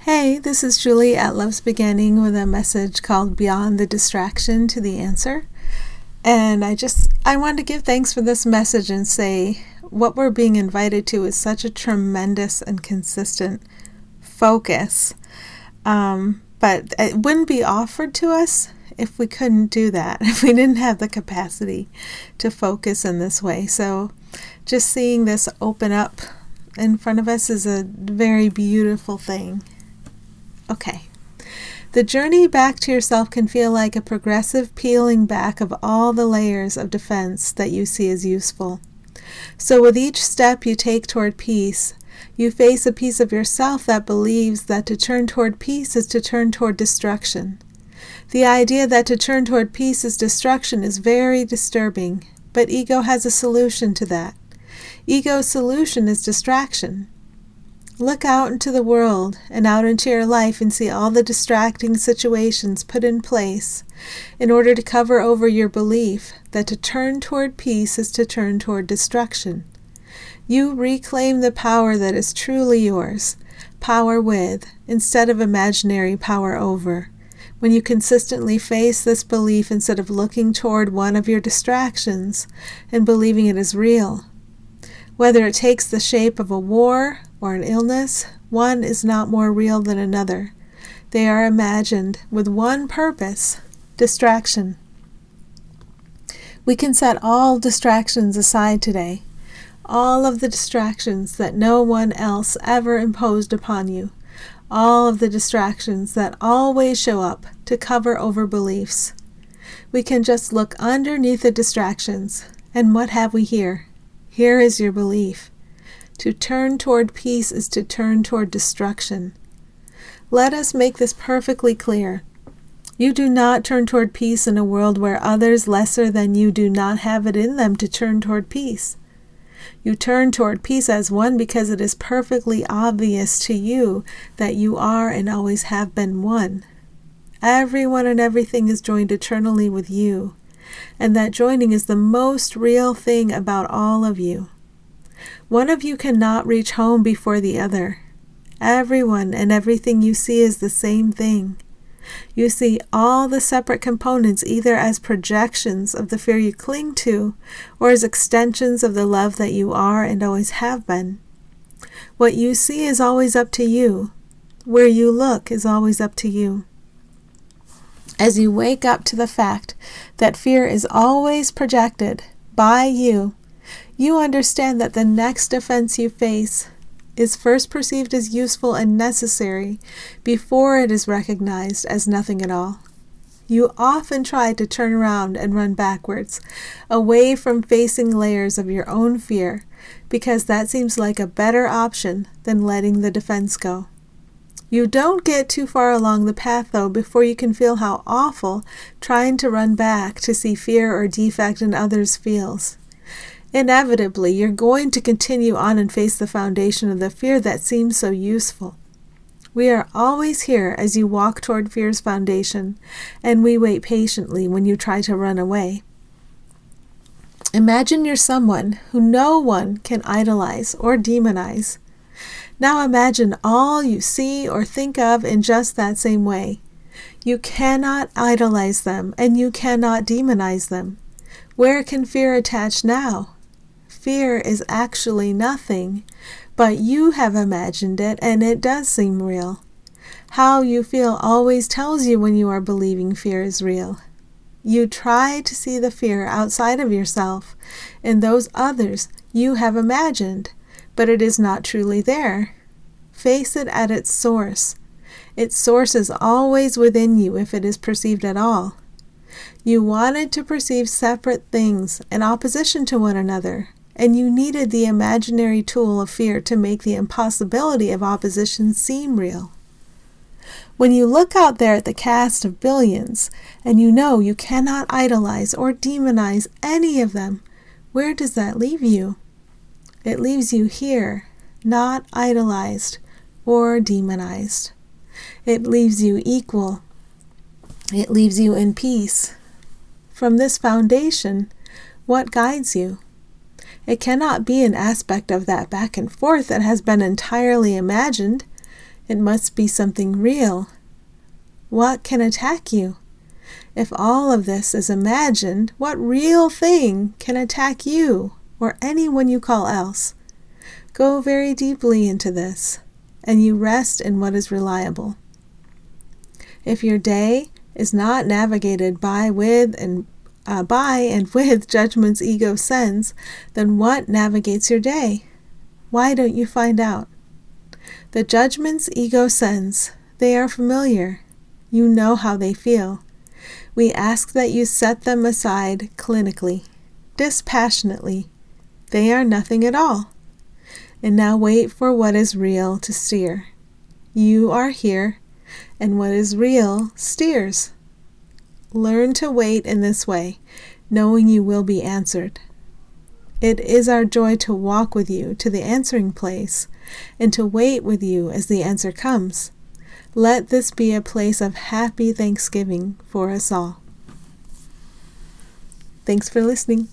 Hey, this is Julie at Love's Beginning with a message called Beyond the Distraction to the Answer. And I wanted to give thanks for this message and say what we're being invited to is such a tremendous and consistent focus. But it wouldn't be offered to us if we couldn't do that, if we didn't have the capacity to focus in this way. So just seeing this open up in front of us is a very beautiful thing. Okay. The journey back to yourself can feel like a progressive peeling back of all the layers of defense that you see as useful. So with each step you take toward peace, you face a piece of yourself that believes that to turn toward peace is to turn toward destruction. The idea that to turn toward peace is destruction is very disturbing, but ego has a solution to that. Ego's solution is distraction. Look out into the world and out into your life and see all the distracting situations put in place in order to cover over your belief that to turn toward peace is to turn toward destruction. You reclaim the power that is truly yours, power with, instead of imaginary power over, when you consistently face this belief instead of looking toward one of your distractions and believing it is real. Whether it takes the shape of a war or an illness, one is not more real than another. They are imagined with one purpose, distraction. We can set all distractions aside today, all of the distractions that no one else ever imposed upon you, all of the distractions that always show up to cover over beliefs. We can just look underneath the distractions, and what have we here? Here is your belief. To turn toward peace is to turn toward destruction. Let us make this perfectly clear. You do not turn toward peace in a world where others lesser than you do not have it in them to turn toward peace. You turn toward peace as one because it is perfectly obvious to you that you are and always have been one. Everyone and everything is joined eternally with you, and that joining is the most real thing about all of you. One of you cannot reach home before the other. Everyone and everything you see is the same thing. You see all the separate components either as projections of the fear you cling to or as extensions of the love that you are and always have been. What you see is always up to you. Where you look is always up to you. As you wake up to the fact that fear is always projected by you, you understand that the next defense you face is first perceived as useful and necessary before it is recognized as nothing at all. You often try to turn around and run backwards, away from facing layers of your own fear, because that seems like a better option than letting the defense go. You don't get too far along the path, though, before you can feel how awful trying to run back to see fear or defect in others feels. Inevitably, you're going to continue on and face the foundation of the fear that seems so useful. We are always here as you walk toward fear's foundation, and we wait patiently when you try to run away. Imagine you're someone who no one can idolize or demonize. Now imagine all you see or think of in just that same way. You cannot idolize them, and you cannot demonize them. Where can fear attach now? Fear is actually nothing, but you have imagined it, and it does seem real. How you feel always tells you when you are believing fear is real. You try to see the fear outside of yourself in those others you have imagined, but it is not truly there. Face it at its source. Its source is always within you if it is perceived at all. You wanted to perceive separate things in opposition to one another, and you needed the imaginary tool of fear to make the impossibility of opposition seem real. When you look out there at the cast of billions, and you know you cannot idolize or demonize any of them, where does that leave you? It leaves you here, not idolized or demonized. It leaves you equal. It leaves you in peace. From this foundation, what guides you? It cannot be an aspect of that back and forth that has been entirely imagined. It must be something real. What can attack you? If all of this is imagined, what real thing can attack you or anyone you call else? Go very deeply into this, and you rest in what is reliable. If your day is not navigated by and with judgment's ego sends, then what navigates your day? Why don't you find out? The judgments ego sends, they are familiar. You know how they feel. We ask that you set them aside clinically, dispassionately. They are nothing at all. And now wait for what is real to steer. You are here, and what is real steers. Learn to wait in this way, knowing you will be answered. It is our joy to walk with you to the answering place, and to wait with you as the answer comes. Let this be a place of happy thanksgiving for us all. Thanks for listening.